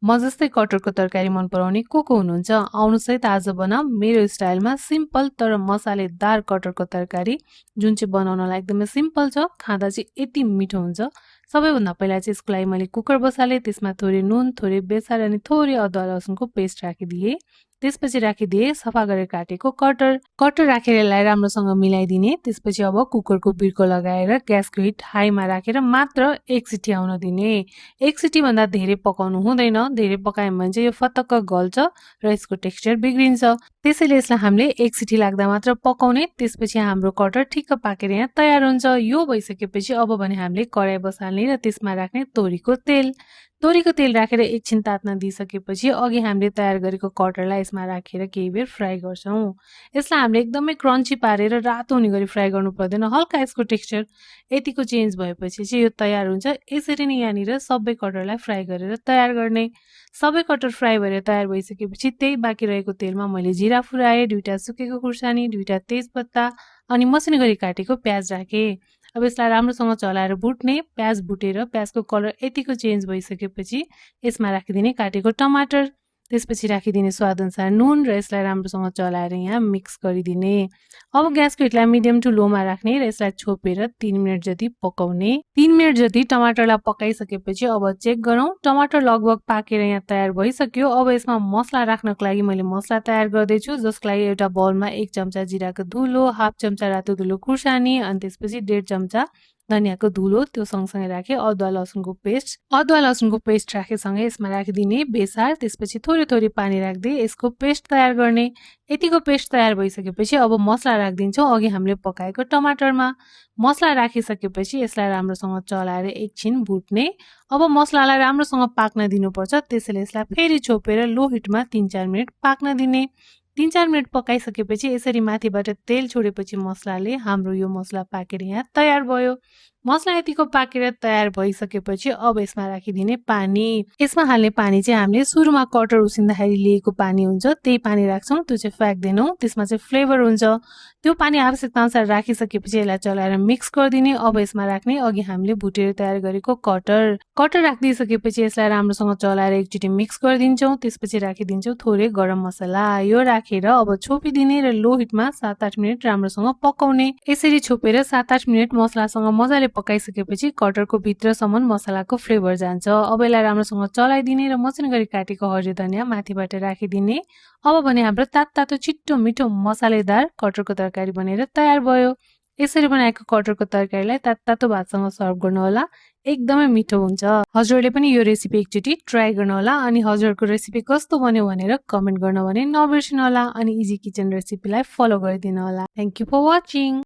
म जस्तै कटरको तरकारी मन पराउने को हुनुहुन्छ? आउनुहोस् है त आज बनाऊ मेरो स्टाइलमा सिम्पल तर मसालेदार कटरको तरकारी, जुन चाहिँ बनाउनलाई एकदमै सिम्पल छ, खाँदा चाहिँ यति मिठो हुन्छ। सबैभन्दा पहिला चाहिँ यसको लागि मैले कुकर बसालेँ, त्यसमा थोरै नुन, थोरै बेसार अनि थोरै अदुवा लसुनको पेस्ट राखिदिएँ। त्यसपछि राखिदिएँ सफा गरेर काटेको कटर। कटर राखेर यसलाई राम्रोसँग मिलाइदिने। त्यसपछि अब कुकरको बिर्को लगाएर ग्यासको हिट हाईमा राखेर मात्र 1 सिटी आउन दिने। 1 सिटी भन्दा धेरै पकाउनु हुँदैन, धेरै पकायौँ भने चाहिँ यो फतक्क गल्छ र यसको टेक्सचर बिग्रिन्छ। त्यसैले यसलाई हामीले 1 सिटी लाग्दा मात्र पकाउने। त्यसपछि हाम्रो कटर ठिक्क पाकेर यहाँ तयार हुन्छ। यो भइसकेपछि अब भने हामीले कराई बसाल्ने र त्यसमा राख्ने तोरीको तेल। तोरीको तेल राखेर एकछिन तात्न दिइसकेपछि अघि हामीले तयार गरेको कटरलाई यसमा राखेर केही बेर फ्राई गर्छौँ। यसलाई हामीले एकदमै क्रन्ची पारेर रातो हुने गरी फ्राई गर्नु पर्दैन। हल्का यसको टेक्सचर यतिको चेन्ज भएपछि चाहिँ यो तयार हुन्छ। यसरी नै यहाँनिर सबै कटरलाई फ्राई गरेर तयार गर्ने। सबै कटर फ्राई भएर तयार भइसकेपछि त्यही बाँकी रहेको तेलमा मैले जिरा फुराएँ, 2टा सुकेको खुर्सानी, 2टा तेजपत्ता अनि मसिनो गरी काटेको प्याज राखेँ। अब यसलाई राम्रोसँग चलाएर भुट्ने। प्याज भुटेर प्याजको कलर यतिको चेन्ज भइसकेपछि यसमा राखिदिने काटेको टमाटर। त्यसपछि राखिदिने स्वादअनुसार नुन र यसलाई राम्रोसँग चलाएर यहाँ मिक्स गरिदिने। अब ग्यासको हिटलाई मिडियम टु लोमा राख्ने र यसलाई छोपेर 3 मिनट जति पकाउने। 3 मिनट जति टमाटरलाई पकाइसकेपछि अब चेक गरौँ। टमाटर लगभग पाकेर यहाँ तयार भइसक्यो। अब यसमा मसला राख्नको लागि मैले मसला तयार गर्दैछु, जसको लागि एउटा बाउलमा 1 चम्चा जिराको धुलो, हाफ चम्चा रातो धुलो खुर्सानी अनि त्यसपछि 1.5 चम्चा धनियाको धुलो त्यो सँगसँगै राखेँ। अदुवा लसुनको पेस्ट राखेसँगै यसमा राखिदिने बेसार। त्यसपछि थोरै थोरै पानी राख्दै यसको पेस्ट तयार गर्ने। यतिको पेस्ट तयार भइसकेपछि अब मसला राखिदिन्छौँ अघि हामीले पकाएको टमाटरमा। मसला राखिसकेपछि यसलाई राम्रोसँग चलाएर एकछिन भुट्ने। अब मसलालाई राम्रोसँग पाक्न दिनुपर्छ, त्यसैले यसलाई फेरि छोपेर लो हिटमा 3-4 मिनट पाक्न दिने। 3-4 मिनट पकाइसकेपछि यसरी माथिबाट तेल छोडेपछि मसलाले हाम्रो यो मसला पाकेर यहाँ तयार भयो। मसला यतिको पाकेर तयार भइसकेपछि अब यसमा राखिदिने पानी। यसमा हाल्ने पानी चाहिँ हामीले सुरुमा कटर उसिन्दाखेरि लिएको पानी हुन्छ, त्यही पानी राख्छौँ, त्यो चाहिँ फ्याँक्दैनौँ, त्यसमा चाहिँ फ्लेभर हुन्छ। त्यो पानी आवश्यकता अनुसार राखिसकेपछि यसलाई चलाएर मिक्स गरिदिने। अब यसमा राख्ने अघि हामीले भुटेर तयार गरेको कटर राखिदिइसकेपछि यसलाई राम्रोसँग चलाएर एकचोटि मिक्स गरिदिन्छौँ। त्यसपछि राखिदिन्छौँ थोरै गरम मसला। यो राखेर अब छोपिदिने र लो हिटमा 7-8 मिनट राम्रोसँग पकाउने। यसरी छोपेर 7-8 मिनट मसलासँग मजाले पकाइसकेपछि कटरको भित्रसम्म मसलाको फ्लेभर जान्छ। अब यसलाई राम्रोसँग चलाइदिने र मसिनो गरी काटेको हरियो धनिया माथिबाट राखिदिने। अब भने हाम्रो तातो छिट्टो मिठो मसालेदार कटरको तरकारी बनेर तयार भयो। यसरी बनाएको कटरको तरकारीलाई तातो भातसँग सर्भ गर्नु होला, एकदमै मिठो हुन्छ। हजुरहरूले पनि यो रेसिपी एकचोटि ट्राई गर्नु होला अनि हजुरहरूको रेसिपी कस्तो बन्यो भनेर कमेन्ट गर्न भने नबिर्सिनु होला अनि इजी किचन रेसिपीलाई फलो गरिदिनु होला। Thank you for watching.